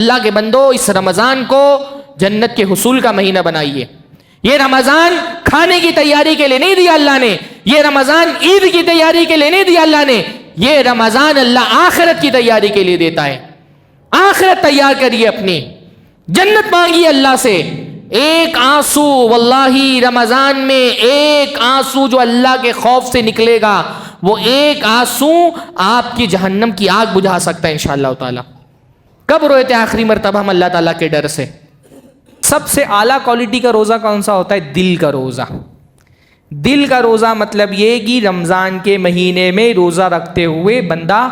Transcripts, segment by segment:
اللہ کے بندو، اس رمضان کو جنت کے حصول کا مہینہ بنائیے۔ یہ رمضان کھانے کی تیاری کے لیے نہیں دیا اللہ نے، یہ رمضان عید کی تیاری کے لیے نہیں دیا اللہ نے، یہ رمضان اللہ آخرت کی تیاری کے لیے دیتا ہے۔ آخرت تیار کریے اپنی، جنت مانگیے اللہ سے۔ ایک آنسو، واللہ رمضان میں ایک آنسو جو اللہ کے خوف سے نکلے گا، وہ ایک آنسو آپ کی جہنم کی آگ بجھا سکتا ہے انشاءاللہ تعالی۔ کب روئے تھے آخری مرتبہ ہم اللہ تعالیٰ کے ڈر سے؟ سب سے اعلیٰ کوالٹی کا روزہ کون سا ہوتا ہے؟ دل کا روزہ۔ دل کا روزہ مطلب یہ کہ رمضان کے مہینے میں روزہ رکھتے ہوئے بندہ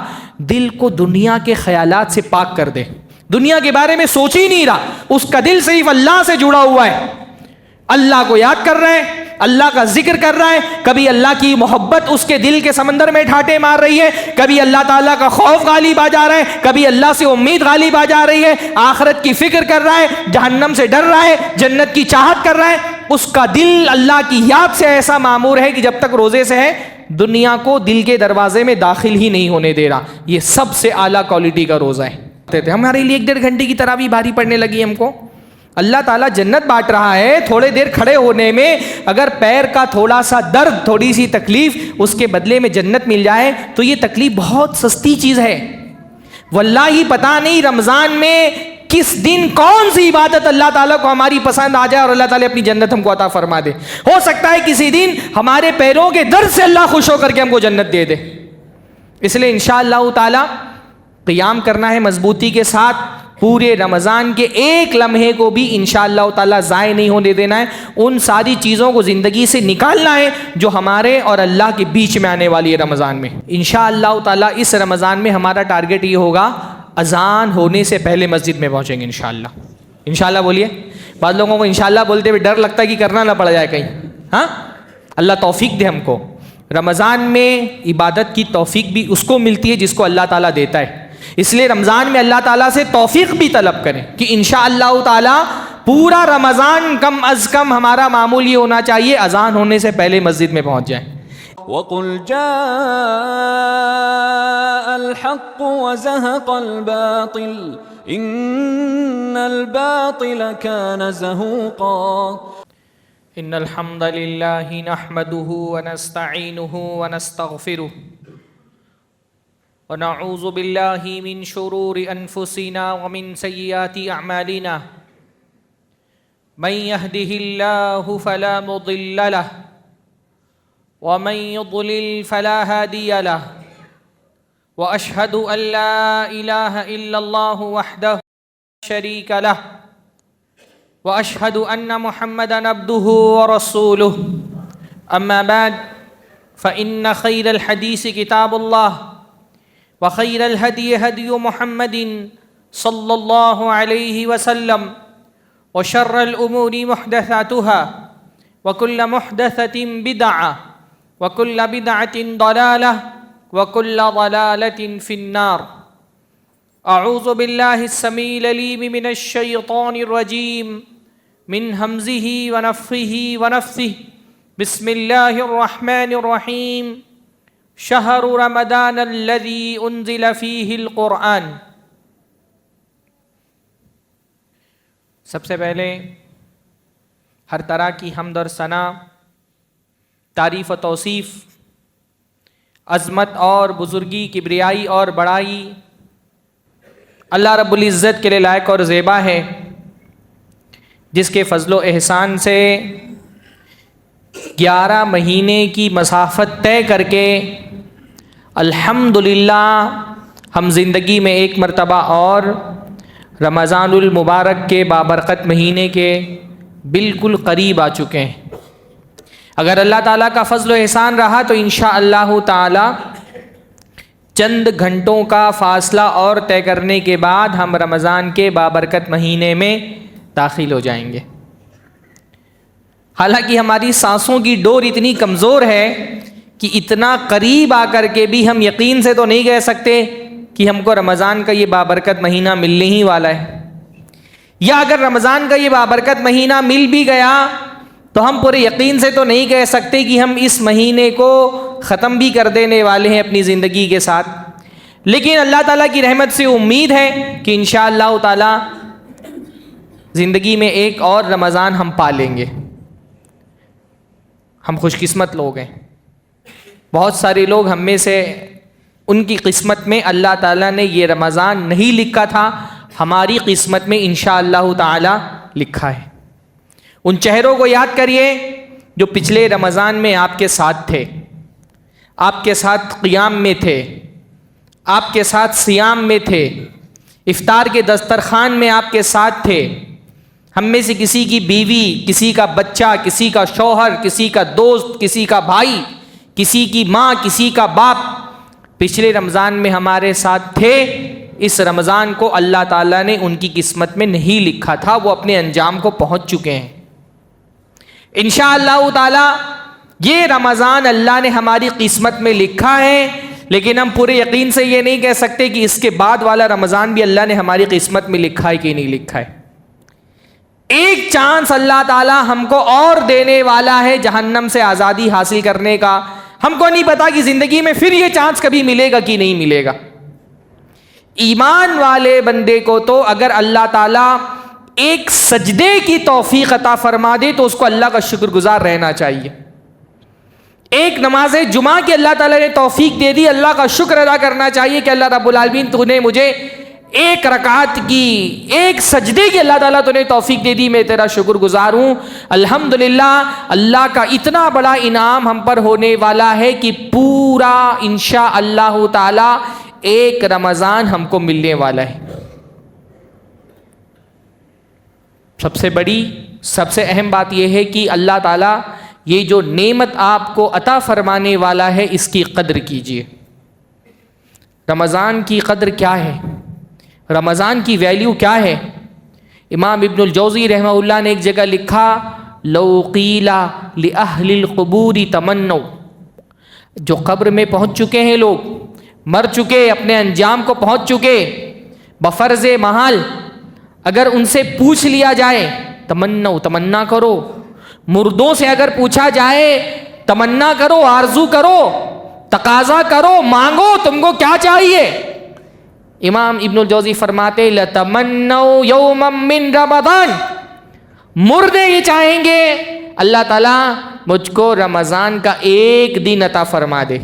دل کو دنیا کے خیالات سے پاک کر دے، دنیا کے بارے میں سوچ ہی نہیں رہا، اس کا دل صرف اللہ سے جڑا ہوا ہے، اللہ کو یاد کر رہا ہے، اللہ کا ذکر کر رہا ہے، کبھی اللہ کی محبت اس کے دل کے سمندر میں ٹھاٹے مار رہی ہے، کبھی اللہ تعالیٰ کا خوف غالب آ جا رہا ہے، کبھی اللہ سے امید غالب آ جا رہی ہے، آخرت کی فکر کر رہا ہے، جہنم سے ڈر رہا ہے، جنت کی چاہت کر رہا ہے، اس کا دل اللہ کی یاد سے ایسا معمور ہے کہ جب تک روزے سے ہے دنیا کو دل کے دروازے میں داخل ہی نہیں ہونے دے رہا۔ یہ سب سے اعلیٰ کوالٹی کا روزہ ہے۔ ہمارے لیے 1.5 گھنٹے کی تراویح بھاری پڑنے لگی ہم کو۔ اللہ تعالیٰ جنت بانٹ رہا ہے، تھوڑے دیر کھڑے ہونے میں اگر پیر کا تھوڑا سا درد، تھوڑی سی تکلیف، اس کے بدلے میں جنت مل جائے تو یہ تکلیف بہت سستی چیز ہے۔ واللہ پتہ نہیں رمضان میں کس دن کون سی عبادت اللہ تعالیٰ کو ہماری پسند آ جائے اور اللہ تعالیٰ اپنی جنت ہم کو عطا فرما دے۔ ہو سکتا ہے کسی دن ہمارے پیروں کے درد سے اللہ خوش ہو کر کے ہم کو جنت دے دے۔ اس لیے انشاءاللہ تعالیٰ قیام کرنا ہے مضبوطی کے ساتھ، پورے رمضان کے ایک لمحے کو بھی انشاءاللہ تعالیٰ ضائع نہیں ہونے دینا ہے، ان ساری چیزوں کو زندگی سے نکالنا ہے جو ہمارے اور اللہ کے بیچ میں آنے والی ہے رمضان میں۔ انشاءاللہ تعالیٰ اس رمضان میں ہمارا ٹارگٹ یہ ہوگا، اذان ہونے سے پہلے مسجد میں پہنچیں گے انشاءاللہ۔ انشاءاللہ بولیے۔ بعض لوگوں کو انشاءاللہ بولتے ہوئے ڈر لگتا ہے کہ کرنا نہ پڑ جائے کہیں۔ ہاں، اللہ توفیق دے ہم کو۔ رمضان میں عبادت کی توفیق بھی اس کو ملتی ہے جس کو اللہ تعالیٰ دیتا ہے، اس لیے رمضان میں اللہ تعالیٰ سے توفیق بھی طلب کریں کہ انشاءاللہ تعالیٰ پورا رمضان کم از کم ہمارا معمول یہ ہونا چاہیے اذان ہونے سے پہلے مسجد میں پہنچ جائیں۔ وَقُلْ جَاءَ الْحَقُّ وَزَهَقَ الْبَاطِلُ إِنَّ الْبَاطِلَ كَانَ زَهُوقًا۔ ان الحمد للہ نحمده ونستعینه ونستغفره ونعوذ باللہ من شرور انفسنا ومن سیئات اعمالنا من يهده اللہ فلا مضل له ومن يضلل فلا هادی له واشهد ان لا الہ الا اللہ وحدہ لا شریک له واشهد ان محمدا عبده ورسوله اما بعد فان خیر الحدیث کتاب اللہ وخیر الهدی هدی محمد صلی اللہ علیہ وسلم وشر الامور محدثاتها وكل محدثة بدعة وكل بدعة ضلالة وكل ضلالة في النار۔ اعوذ باللہ السمیع العلیم من الشیطان الرجیم من ہمزہ ونفخہ ونفثہ بسم اللہ الرحمن الرحیم شہر رمضان الذی انزل فیہ القرآن۔ سب سے پہلے ہر طرح کی حمد اور ثنا، تعریف و توصیف، عظمت اور بزرگی، کبریائی اور بڑائی اللہ رب العزت کے لیے لائق اور زیبا ہے، جس کے فضل و احسان سے 11 مہینے کی مسافت طے کر کے الحمدللہ ہم زندگی میں ایک مرتبہ اور رمضان المبارک کے بابرکت مہینے کے بالکل قریب آ چکے ہیں۔ اگر اللہ تعالیٰ کا فضل و احسان رہا تو انشاءاللہ تعالیٰ چند گھنٹوں کا فاصلہ اور طے کرنے کے بعد ہم رمضان کے بابرکت مہینے میں داخل ہو جائیں گے۔ حالانکہ ہماری سانسوں کی ڈور اتنی کمزور ہے کہ اتنا قریب آ کر کے بھی ہم یقین سے تو نہیں کہہ سکتے کہ ہم کو رمضان کا یہ بابرکت مہینہ ملنے ہی والا ہے، یا اگر رمضان کا یہ بابرکت مہینہ مل بھی گیا تو ہم پورے یقین سے تو نہیں کہہ سکتے کہ ہم اس مہینے کو ختم بھی کر دینے والے ہیں اپنی زندگی کے ساتھ۔ لیکن اللہ تعالیٰ کی رحمت سے امید ہے کہ انشاءاللہ تعالیٰ زندگی میں ایک اور رمضان ہم پالیں گے. ہم خوش قسمت لوگ ہیں. بہت سارے لوگ ہم میں سے ان کی قسمت میں اللہ تعالیٰ نے یہ رمضان نہیں لکھا تھا، ہماری قسمت میں انشاءاللہ تعالیٰ لکھا ہے. ان چہروں کو یاد کریے جو پچھلے رمضان میں آپ کے ساتھ تھے، آپ کے ساتھ قیام میں تھے، آپ کے ساتھ صیام میں تھے، افطار کے دسترخوان میں آپ کے ساتھ تھے. ہم میں سے کسی کی بیوی، کسی کا بچہ، کسی کا شوہر، کسی کا دوست، کسی کا بھائی، کسی کی ماں، کسی کا باپ پچھلے رمضان میں ہمارے ساتھ تھے. اس رمضان کو اللہ تعالیٰ نے ان کی قسمت میں نہیں لکھا تھا، وہ اپنے انجام کو پہنچ چکے ہیں. انشاءاللہ تعالیٰ یہ رمضان اللہ نے ہماری قسمت میں لکھا ہے، لیکن ہم پورے یقین سے یہ نہیں کہہ سکتے کہ اس کے بعد والا رمضان بھی اللہ نے ہماری قسمت میں لکھا ہے کہ نہیں لکھا ہے. ایک چانس اللہ تعالیٰ ہم کو اور دینے والا ہے جہنم سے آزادی حاصل کرنے کا. ہم کو نہیں پتا کہ زندگی میں پھر یہ چانس کبھی ملے گا کہ نہیں ملے گا. ایمان والے بندے کو تو اگر اللہ تعالیٰ ایک سجدے کی توفیق عطا فرما دے تو اس کو اللہ کا شکر گزار رہنا چاہیے. ایک نماز جمعہ کی اللہ تعالیٰ نے توفیق دے دی، اللہ کا شکر ادا کرنا چاہیے کہ اللہ رب العالمین تو نے مجھے ایک رکعت کی، ایک سجدے کی اللہ تعالیٰ تو نے توفیق دے دی، میں تیرا شکر گزار ہوں. الحمدللہ اللہ کا اتنا بڑا انعام ہم پر ہونے والا ہے کہ پورا انشاءاللہ تعالی ایک رمضان ہم کو ملنے والا ہے. سب سے بڑی، سب سے اہم بات یہ ہے کہ اللہ تعالیٰ یہ جو نعمت آپ کو عطا فرمانے والا ہے اس کی قدر کیجیے. رمضان کی قدر کیا ہے؟ رمضان کی ویلیو کیا ہے؟ امام ابن الجوزی رحمہ اللہ نے ایک جگہ لکھا، لو قیل لأہل القبور تمنوا، جو قبر میں پہنچ چکے ہیں، لوگ مر چکے، اپنے انجام کو پہنچ چکے، بفرض محال اگر ان سے پوچھ لیا جائے تمنوا، تمنا کرو. مردوں سے اگر پوچھا جائے تمنا کرو، آرزو کرو، تقاضا کرو، مانگو، تم کو کیا چاہیے؟ امام ابن الجوزی فرماتے لَتَمَنَّوْا يَوْمًا مِّن رمضان، مردے یہ چاہیں گے اللہ تعالیٰ مجھ کو رمضان کا ایک دن عطا فرما دے.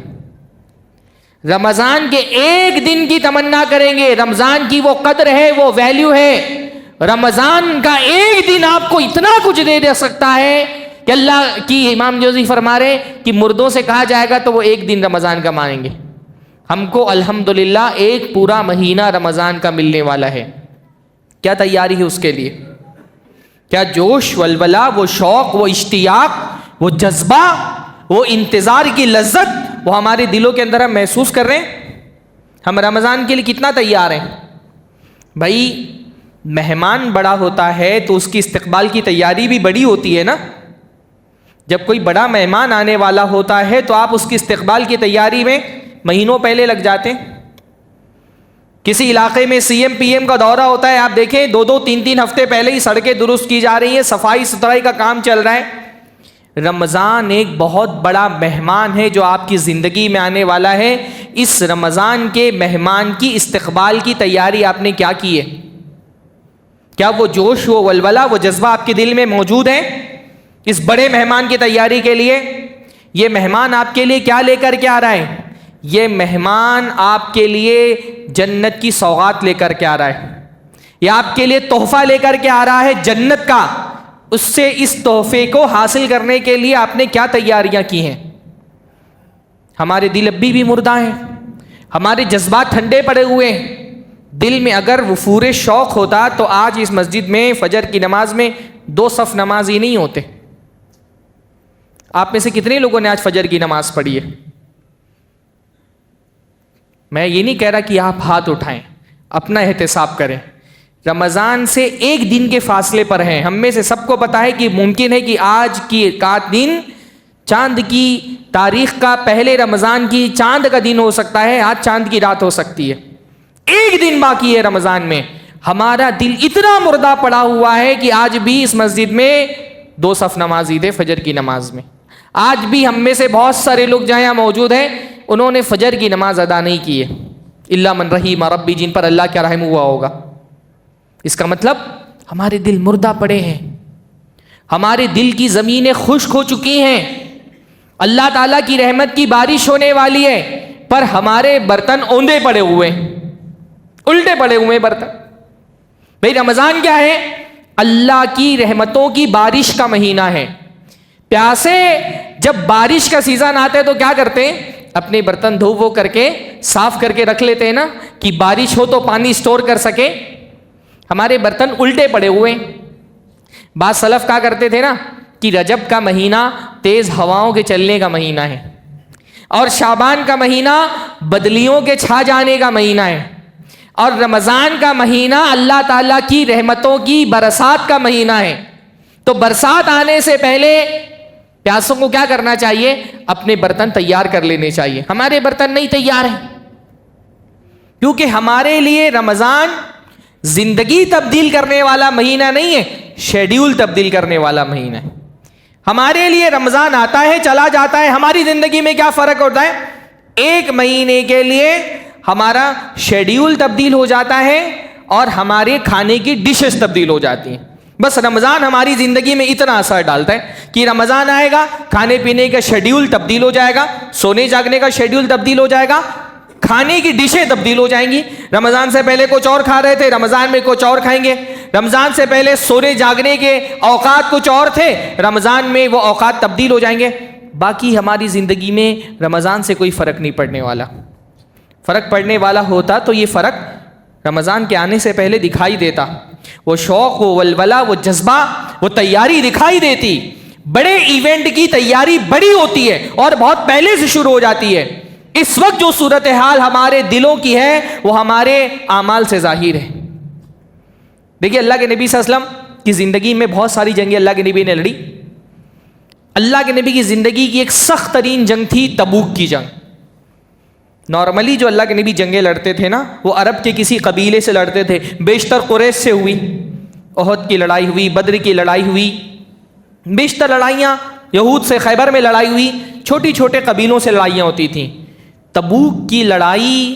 رمضان کے ایک دن کی تمنا کریں گے. رمضان کی وہ قدر ہے، وہ ویلیو ہے. رمضان کا ایک دن آپ کو اتنا کچھ دے سکتا ہے کہ اللہ کی امام جوزی فرما رہے کہ مردوں سے کہا جائے گا تو وہ ایک دن رمضان کا مانیں گے. ہم کو الحمدللہ ایک پورا مہینہ رمضان کا ملنے والا ہے. کیا تیاری ہے اس کے لیے؟ کیا جوش، ولولہ، وہ شوق، وہ اشتیاق، وہ جذبہ، وہ انتظار کی لذت وہ ہمارے دلوں کے اندر ہم محسوس کر رہے ہیں؟ ہم رمضان کے لیے کتنا تیار ہیں؟ بھائی مہمان بڑا ہوتا ہے تو اس کی استقبال کی تیاری بھی بڑی ہوتی ہے نا. جب کوئی بڑا مہمان آنے والا ہوتا ہے تو آپ اس کی استقبال کی تیاری میں مہینوں پہلے لگ جاتے ہیں. کسی علاقے میں سی ایم پی ایم کا دورہ ہوتا ہے، آپ دیکھیں 2-2 3-3 ہفتے پہلے ہی سڑکیں درست کی جا رہی ہیں، صفائی ستھرائی کا کام چل رہا ہے. رمضان ایک بہت بڑا مہمان ہے جو آپ کی زندگی میں آنے والا ہے. اس رمضان کے مہمان کی استقبال کی تیاری آپ نے کیا کی ہے؟ کیا وہ جوش، وہ ولولہ، وہ جذبہ آپ کے دل میں موجود ہے اس بڑے مہمان کی تیاری کے لیے؟ یہ مہمان آپ کے لیے کیا لے کر کے آ رہا ہے؟ یہ مہمان آپ کے لیے جنت کی سوغات لے کر کے آ رہا ہے. یہ آپ کے لیے تحفہ لے کر کے آ رہا ہے جنت کا. اس سے اس تحفے کو حاصل کرنے کے لیے آپ نے کیا تیاریاں کی ہیں؟ ہمارے دل اب بھی مردہ ہیں، ہمارے جذبات ٹھنڈے پڑے ہوئے ہیں. دل میں اگر وفور شوق ہوتا تو آج اس مسجد میں فجر کی نماز میں 2 صف نمازی نہیں ہوتے. آپ میں سے کتنے لوگوں نے آج فجر کی نماز پڑھی ہے؟ میں یہ نہیں کہہ رہا کہ آپ ہاتھ اٹھائیں، اپنا احتساب کریں. رمضان سے ایک دن کے فاصلے پر ہیں. ہم میں سے سب کو پتا ہے کہ ممکن ہے کہ آج کی کا دن چاند کی تاریخ کا پہلے رمضان کی چاند کا دن ہو سکتا ہے، آج چاند کی رات ہو سکتی ہے. ایک دن باقی ہے رمضان میں. ہمارا دل اتنا مردہ پڑا ہوا ہے کہ آج بھی اس مسجد میں 2 صف نمازی تھے فجر کی نماز میں. آج بھی ہم میں سے بہت سارے لوگ جہاں یہاں موجود ہیں انہوں نے فجر کی نماز ادا نہیں کی ہے. الا من رحیم ربی، جن پر اللہ کا رحم ہوا ہوگا۔ اس کا مطلب ہمارے دل مردہ پڑے ہیں، ہمارے دل کی زمینیں خشک ہو چکی ہیں، اللہ تعالیٰ کی رحمت کی بارش ہونے والی ہے، پر ہمارے برتن اوندے پڑے ہوئے ہیں، الٹے پڑے ہوئے برتن۔ بھئی رمضان کیا ہے؟ اللہ کی رحمتوں کی بارش کا مہینہ ہے۔ پیاسے جب بارش کا سیزن آتا ہے تو کیا کرتے ہیں؟ اپنے برتن دھو وہ کر کے صاف کر کے رکھ لیتے ہیں نا، کہ بارش ہو تو پانی سٹور کر سکے۔ ہمارے برتن الٹے پڑے ہوئے ہیں۔ بعض سلف کہا کرتے تھے نا کہ رجب کا مہینہ تیز ہواؤں کے چلنے کا مہینہ ہے، اور شعبان کا مہینہ بدلیوں کے چھا جانے کا مہینہ ہے، اور رمضان کا مہینہ اللہ تعالیٰ کی رحمتوں کی برسات کا مہینہ ہے۔ تو برسات آنے سے پہلے پیاسوں کو کیا کرنا چاہیے؟ اپنے برتن تیار کر لینے چاہیے۔ ہمارے برتن نہیں تیار ہیں، کیونکہ ہمارے لیے رمضان زندگی تبدیل کرنے والا مہینہ نہیں ہے، شیڈیول تبدیل کرنے والا مہینہ ہے۔ ہمارے لیے رمضان آتا ہے چلا جاتا ہے، ہماری زندگی میں کیا فرق ہوتا ہے؟ ایک مہینے کے لیے ہمارا شیڈیول تبدیل ہو جاتا ہے اور ہمارے کھانے کی ڈشز تبدیل ہو جاتی ہیں۔ بس رمضان ہماری زندگی میں اتنا اثر ڈالتا ہے کہ رمضان آئے گا، کھانے پینے کا شیڈیول تبدیل ہو جائے گا، سونے جاگنے کا شیڈیول تبدیل ہو جائے گا، کھانے کی ڈشیں تبدیل ہو جائیں گی۔ رمضان سے پہلے کچھ اور کھا رہے تھے، رمضان میں کچھ اور کھائیں گے۔ رمضان سے پہلے سونے جاگنے کے اوقات کچھ اور تھے، رمضان میں وہ اوقات تبدیل ہو جائیں گے۔ باقی ہماری زندگی میں رمضان سے کوئی فرق نہیں پڑنے والا۔ فرق پڑنے والا ہوتا تو یہ فرق رمضان کے آنے سے پہلے دکھائی دیتا، وہ شوق، وہ ولولہ، وہ جذبہ، وہ تیاری دکھائی دیتی۔ بڑے ایونٹ کی تیاری بڑی ہوتی ہے اور بہت پہلے سے شروع ہو جاتی ہے۔ اس وقت جو صورتحال ہمارے دلوں کی ہے وہ ہمارے اعمال سے ظاہر ہے۔ دیکھیے اللہ کے نبی صلی اللہ علیہ وسلم کی زندگی میں بہت ساری جنگیں اللہ کے نبی نے لڑی۔ اللہ کے نبی کی زندگی کی ایک سخت ترین جنگ تھی تبوک کی جنگ۔ نارملی جو اللہ کے نبی جنگیں لڑتے تھے نا، وہ عرب کے کسی قبیلے سے لڑتے تھے، بیشتر قریش سے ہوئی، احد کی لڑائی ہوئی، بدر کی لڑائی ہوئی، بیشتر لڑائیاں یہود سے خیبر میں لڑائی ہوئی، چھوٹی چھوٹے قبیلوں سے لڑائیاں ہوتی تھیں۔ تبوک کی لڑائی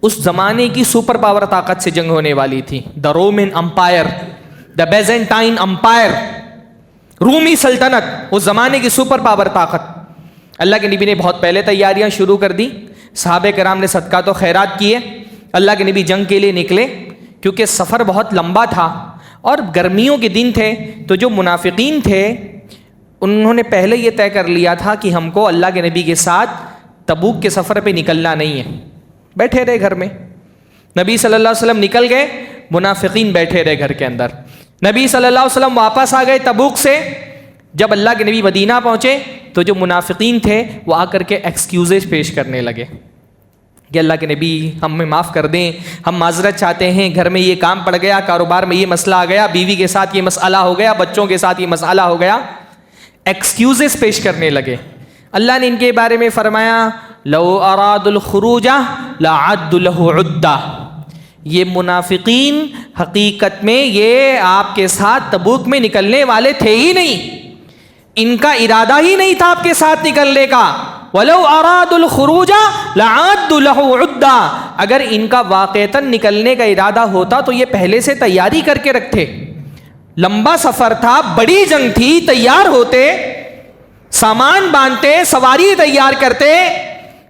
اس زمانے کی سپر پاور طاقت سے جنگ ہونے والی تھی، the Roman empire, the Byzantine empire, رومی سلطنت، اس زمانے کی سپر پاور طاقت۔ اللہ کے نبی نے بہت پہلے تیاریاں شروع کر دی، صحابہ کرام نے صدقات و خیرات کیے، اللہ کے نبی جنگ کے لیے نکلے، کیونکہ سفر بہت لمبا تھا اور گرمیوں کے دن تھے، تو جو منافقین تھے انہوں نے پہلے یہ طے کر لیا تھا کہ ہم کو اللہ کے نبی کے ساتھ تبوک کے سفر پہ نکلنا نہیں ہے، بیٹھے رہے گھر میں۔ نبی صلی اللہ علیہ وسلم نکل گئے، منافقین بیٹھے رہے گھر کے اندر۔ نبی صلی اللہ علیہ وسلم واپس آ گئے تبوک سے۔ جب اللہ کے نبی مدینہ پہنچے تو جو منافقین تھے وہ آ کر کے ایکسکیوزز پیش کرنے لگے کہ اللہ کے نبی ہمیں معاف کر دیں، ہم معذرت چاہتے ہیں، گھر میں یہ کام پڑ گیا، کاروبار میں یہ مسئلہ آ گیا، بیوی کے ساتھ یہ مسئلہ ہو گیا، بچوں کے ساتھ یہ مسئلہ ہو گیا، ایکسکیوزز پیش کرنے لگے۔ اللہ نے ان کے بارے میں فرمایا لو اراد الخروج لعد له عدہ، یہ منافقین حقیقت میں یہ آپ کے ساتھ تبوک میں نکلنے والے تھے ہی نہیں، ان کا ارادہ ہی نہیں تھا آپ کے ساتھ نکلنے کا۔ وَلَوْ أَرَادُوا الْخُرُوجَ لَعَدُّوا لَهُ عُدًّا، اگر ان کا واقعتاً نکلنے کا ارادہ ہوتا تو یہ پہلے سے تیاری کر کے رکھتے۔ لمبا سفر تھا، بڑی جنگ تھی، تیار ہوتے، سامان باندھتے، سواری تیار کرتے،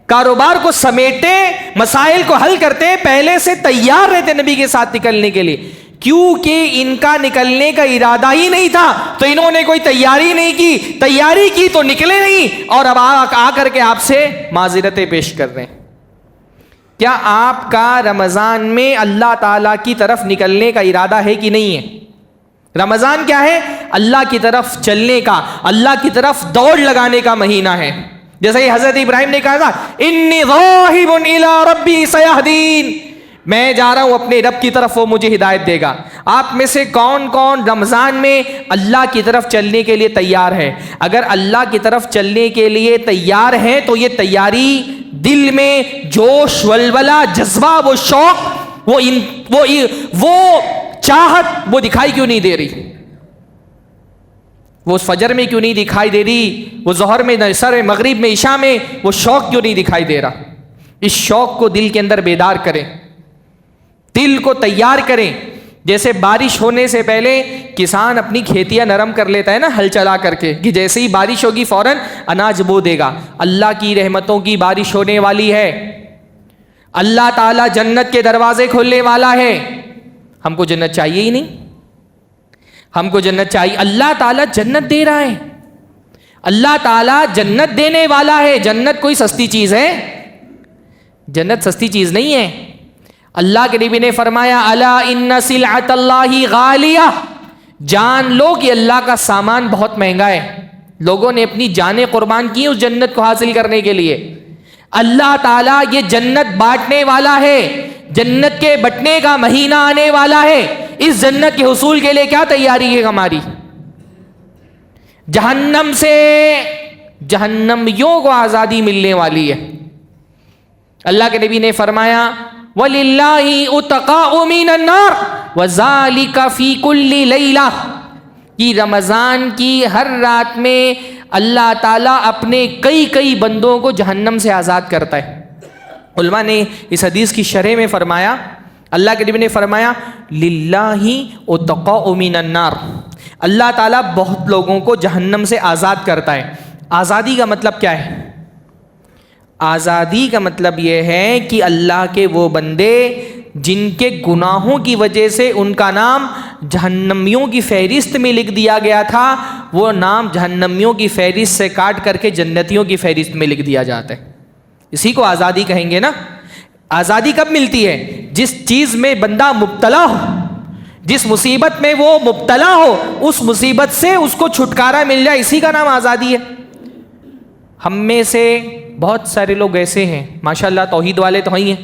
کاروبار کو سمیٹے، مسائل کو حل کرتے، پہلے سے تیار رہتے نبی کے ساتھ نکلنے کے لیے۔ کیونکہ ان کا نکلنے کا ارادہ ہی نہیں تھا تو انہوں نے کوئی تیاری نہیں کی، تیاری کی تو نکلے نہیں، اور اب آ کر کے آپ سے معذرتیں پیش کر رہے ہیں۔ کیا آپ کا رمضان میں اللہ تعالیٰ کی طرف نکلنے کا ارادہ ہے کہ نہیں ہے؟ رمضان کیا ہے؟ اللہ کی طرف چلنے کا، اللہ کی طرف دوڑ لگانے کا مہینہ ہے۔ جیسا کہ حضرت ابراہیم نے کہا تھا انی ذاہب الی ربی سیہدین، میں جا رہا ہوں اپنے رب کی طرف، وہ مجھے ہدایت دے گا۔ آپ میں سے کون کون رمضان میں اللہ کی طرف چلنے کے لیے تیار ہے؟ اگر اللہ کی طرف چلنے کے لیے تیار ہے تو یہ تیاری دل میں جوش، ولولہ، جذبہ، وہ شوق، وہ چاہت وہ دکھائی کیوں نہیں دے رہی؟ وہ فجر میں کیوں نہیں دکھائی دے رہی؟ وہ ظہر میں، سر مغرب میں، عشاء میں وہ شوق کیوں نہیں دکھائی دے رہا؟ اس شوق کو دل کے اندر بیدار کریں، دل کو تیار کریں. جیسے بارش ہونے سے پہلے کسان اپنی کھیتیاں نرم کر لیتا ہے نا ہل چلا کر کے، کہ جیسے ہی بارش ہوگی فوراً اناج بو دے گا. اللہ کی رحمتوں کی بارش ہونے والی ہے، اللہ تعالیٰ جنت کے دروازے کھولنے والا ہے. ہم کو جنت چاہیے ہی نہیں، ہم کو جنت چاہیے. اللہ تعالیٰ جنت دے رہا ہے، اللہ تعالیٰ جنت دینے والا ہے. جنت کوئی سستی چیز ہے؟ جنت سستی چیز نہیں ہے. اللہ کے نبی نے فرمایا الا ان سلعۃ اللہ غالیہ، جان لو کہ اللہ کا سامان بہت مہنگا ہے. لوگوں نے اپنی جانیں قربان کی اس جنت کو حاصل کرنے کے لیے. اللہ تعالیٰ یہ جنت بانٹنے والا ہے، جنت کے بٹنے کا مہینہ آنے والا ہے. اس جنت کے حصول کے لیے کیا تیاری ہے ہماری؟ جہنم سے جہنمیوں کو آزادی ملنے والی ہے. اللہ کے نبی نے فرمایا وَلِلَّهِ أُتَقَاءُ مِنَ النَّارِ وَذَلِكَ فِي كُلِّ لَيْلَةٍ، کہ رمضان کی ہر رات میں اللہ تعالیٰ اپنے کئی بندوں کو جہنم سے آزاد کرتا ہے. علماء نے اس حدیث کی شرح میں فرمایا، اللہ کے نبی نے فرمایا لِلَّهِ أُتَقَاءُ مِنَ النَّارِ، اللہ تعالیٰ بہت لوگوں کو جہنم سے آزاد کرتا ہے. آزادی کا مطلب کیا ہے؟ آزادی کا مطلب یہ ہے کہ اللہ کے وہ بندے جن کے گناہوں کی وجہ سے ان کا نام جہنمیوں کی فہرست میں لکھ دیا گیا تھا، وہ نام جہنمیوں کی فہرست سے کاٹ کر کے جنتیوں کی فہرست میں لکھ دیا جاتا ہے. اسی کو آزادی کہیں گے نا. آزادی کب ملتی ہے؟ جس چیز میں بندہ مبتلا ہو، جس مصیبت میں وہ مبتلا ہو، اس مصیبت سے اس کو چھٹکارا مل جائے، اسی کا نام آزادی ہے. ہم میں سے بہت سارے لوگ ایسے ہیں ماشاءاللہ توحید والے تو ہی ہیں،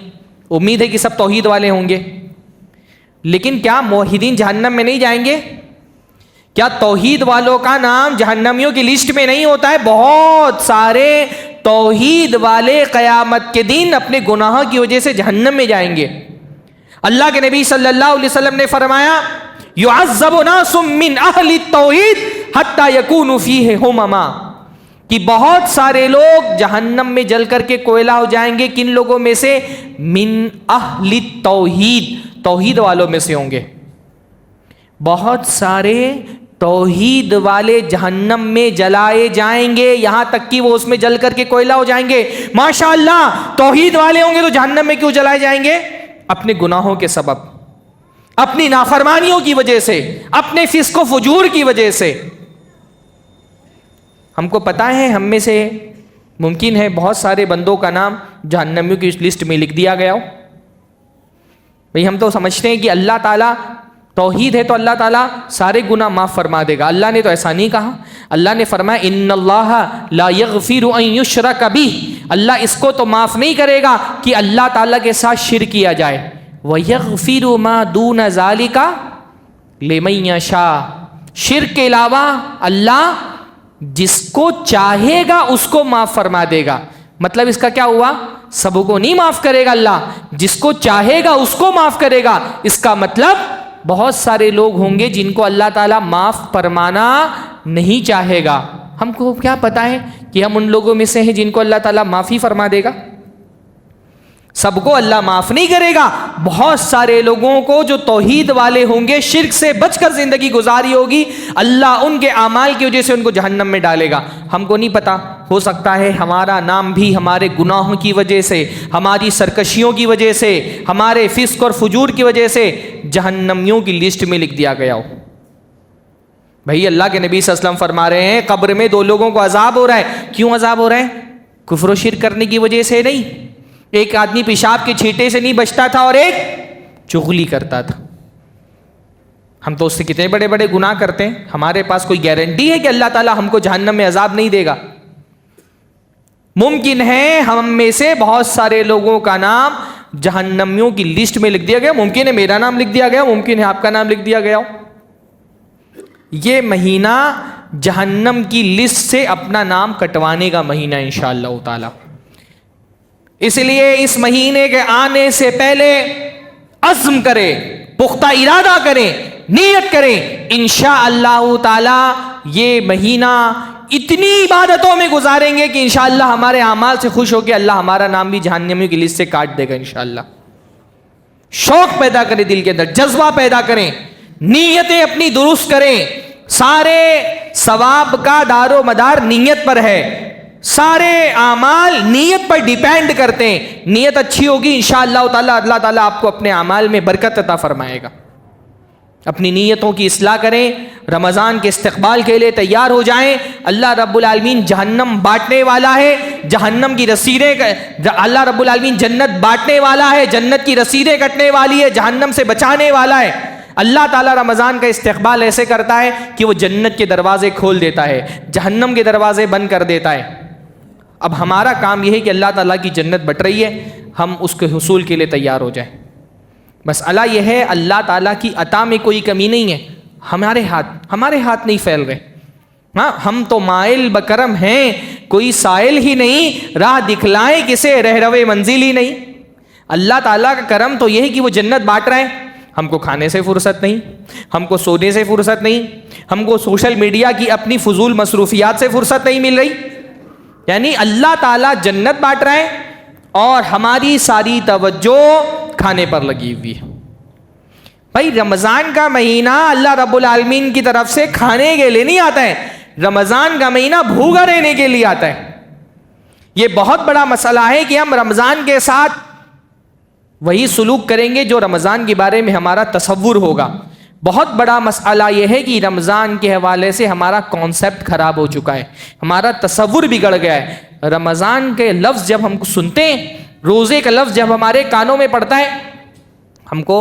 امید ہے کہ سب توحید والے ہوں گے، لیکن کیا موحدین جہنم میں نہیں جائیں گے؟ کیا توحید والوں کا نام جہنمیوں کی لسٹ میں نہیں ہوتا ہے؟ بہت سارے توحید والے قیامت کے دن اپنے گناہوں کی وجہ سے جہنم میں جائیں گے. اللہ کے نبی صلی اللہ علیہ وسلم نے فرمایا یعذب ناس من اہل التوحید حتی یکونوا فیہ ہمما، کہ بہت سارے لوگ جہنم میں جل کر کے کوئلہ ہو جائیں گے. کن لوگوں میں سے؟ من اہل التوحید، توحید والوں میں سے ہوں گے. بہت سارے توحید والے جہنم میں جلائے جائیں گے، یہاں تک کہ وہ اس میں جل کر کے کوئلہ ہو جائیں گے. ماشاءاللہ توحید والے ہوں گے تو جہنم میں کیوں جلائے جائیں گے؟ اپنے گناہوں کے سبب، اپنی نافرمانیوں کی وجہ سے، اپنے فسق و فجور کی وجہ سے. ہم کو پتہ ہے ہم میں سے ممکن ہے بہت سارے بندوں کا نام جہنمیوں کی لسٹ میں لکھ دیا گیا ہو. بھئی ہم تو سمجھتے ہیں کہ اللہ تعالیٰ توحید ہے تو اللہ تعالیٰ سارے گناہ معاف فرما دے گا. اللہ نے تو ایسا نہیں کہا. اللہ نے فرمایا ان اللہ لا یغفر ان یشرک بہ، اللہ اس کو تو معاف نہیں کرے گا کہ اللہ تعالیٰ کے ساتھ شرک کیا جائے. وَيَغْفِرُ مَا دُونَ ذَلِكَ لِمَن یشاء، شرک کے علاوہ اللہ جس کو چاہے گا اس کو معاف فرما دے گا. مطلب اس کا کیا ہوا؟ سب کو نہیں معاف کرے گا اللہ، جس کو چاہے گا اس کو معاف کرے گا. اس کا مطلب بہت سارے لوگ ہوں گے جن کو اللہ تعالیٰ معاف فرمانا نہیں چاہے گا. ہم کو کیا پتا ہے کہ ہم ان لوگوں میں سے ہیں جن کو اللہ تعالیٰ معافی فرما دے گا؟ سب کو اللہ معاف نہیں کرے گا. بہت سارے لوگوں کو جو توحید والے ہوں گے، شرک سے بچ کر زندگی گزاری ہوگی، اللہ ان کے اعمال کی وجہ سے ان کو جہنم میں ڈالے گا. ہم کو نہیں پتا، ہو سکتا ہے ہمارا نام بھی ہمارے گناہوں کی وجہ سے، ہماری سرکشیوں کی وجہ سے، ہمارے فسق اور فجور کی وجہ سے جہنمیوں کی لسٹ میں لکھ دیا گیا ہو. بھائی اللہ کے نبی صلی اللہ علیہ وسلم فرما رہے ہیں قبر میں دو لوگوں کو عذاب ہو رہا ہے. کیوں عذاب ہو رہا ہے؟ کفر و شرک کرنے کی وجہ سے نہیں. ایک آدمی پیشاب کے چھینٹے سے نہیں بچتا تھا اور ایک چغلی کرتا تھا. ہم تو اس سے کتنے بڑے بڑے گناہ کرتے ہیں، ہمارے پاس کوئی گارنٹی ہے کہ اللہ تعالیٰ ہم کو جہنم میں عذاب نہیں دے گا؟ ممکن ہے ہم میں سے بہت سارے لوگوں کا نام جہنمیوں کی لسٹ میں لکھ دیا گیا. ممکن ہے میرا نام لکھ دیا گیا، ممکن ہے آپ کا نام لکھ دیا گیا ہو. یہ مہینہ جہنم کی لسٹ سے اپنا نام کٹوانے کا مہینہ انشاءاللہ تعالی. اس لیے اس مہینے کے آنے سے پہلے عزم کریں، پختہ ارادہ کریں، نیت کریں انشاءاللہ تعالی یہ مہینہ اتنی عبادتوں میں گزاریں گے کہ انشاءاللہ ہمارے اعمال سے خوش ہو کے اللہ ہمارا نام بھی جہنمیوں کی لسٹ سے کاٹ دے گا انشاءاللہ. شوق پیدا کریں دل کے اندر، جذبہ پیدا کریں، نیتیں اپنی درست کریں. سارے ثواب کا دار و مدار نیت پر ہے، سارے اعمال نیت پر ڈیپینڈ کرتے ہیں. نیت اچھی ہوگی انشاءاللہ تعالی اللہ تعالیٰ آپ کو اپنے اعمال میں برکت عطا فرمائے گا. اپنی نیتوں کی اصلاح کریں، رمضان کے استقبال کے لیے تیار ہو جائیں. اللہ رب العالمین جہنم بانٹنے والا ہے، جہنم کی رسیدیں، اللہ رب العالمین جنت بانٹنے والا ہے، جنت کی رسیدیں کٹنے والی ہے، جہنم سے بچانے والا ہے. اللہ تعالیٰ رمضان کا استقبال ایسے کرتا ہے کہ وہ جنت کے دروازے کھول دیتا ہے، جہنم کے دروازے بند کر دیتا ہے. اب ہمارا کام یہ ہے کہ اللہ تعالیٰ کی جنت بٹ رہی ہے، ہم اس کے حصول کے لیے تیار ہو جائیں. مسئلہ یہ ہے اللہ تعالیٰ کی عطا میں کوئی کمی نہیں ہے، ہمارے ہاتھ نہیں پھیل رہے. ہاں ہم تو مائل بکرم ہیں، کوئی سائل ہی نہیں، راہ دکھلائے کسے رہروے منزل ہی نہیں. اللہ تعالیٰ کا کرم تو یہ ہے کہ وہ جنت بانٹ رہے ہیں. ہم کو کھانے سے فرصت نہیں، ہم کو سونے سے فرصت نہیں، ہم کو سوشل میڈیا کی اپنی فضول مصروفیات سے فرصت نہیں مل رہی. یعنی اللہ تعالیٰ جنت بانٹ رہے ہیں اور ہماری ساری توجہ کھانے پر لگی ہوئی ہے. بھائی رمضان کا مہینہ اللہ رب العالمین کی طرف سے کھانے کے لیے نہیں آتا ہے، رمضان کا مہینہ بھوکا رہنے کے لیے آتا ہے. یہ بہت بڑا مسئلہ ہے کہ ہم رمضان کے ساتھ وہی سلوک کریں گے جو رمضان کے بارے میں ہمارا تصور ہوگا. بہت بڑا مسئلہ یہ ہے کہ رمضان کے حوالے سے ہمارا کانسیپٹ خراب ہو چکا ہے، ہمارا تصور بگڑ گیا ہے. رمضان کے لفظ جب ہم سنتے ہیں، روزے کا لفظ جب ہمارے کانوں میں پڑتا ہے، ہم کو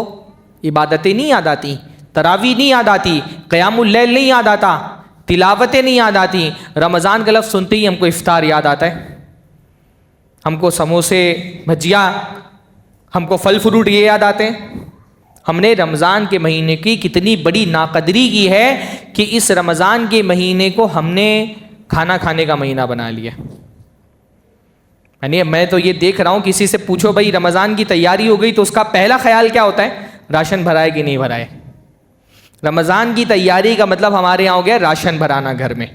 عبادتیں نہیں یاد آتی، تراویح نہیں یاد آتی، قیام اللیل نہیں یاد آتا، تلاوتیں نہیں یاد آتی. رمضان کا لفظ سنتے ہی ہم کو افطار یاد آتا ہے، ہم کو سموسے، بھجیا، ہم کو پھل فروٹ یہ یاد آتے ہیں. ہم نے رمضان کے مہینے کی کتنی بڑی ناقدری کی ہے کہ اس رمضان کے مہینے کو ہم نے کھانا کھانے کا مہینہ بنا لیا. یعنی میں تو یہ دیکھ رہا ہوں، کسی سے پوچھو بھائی رمضان کی تیاری ہو گئی تو اس کا پہلا خیال کیا ہوتا ہے؟ راشن بھرائے کہ نہیں بھرائے. رمضان کی تیاری کا مطلب ہمارے یہاں ہو گیا راشن بھرانا گھر میں.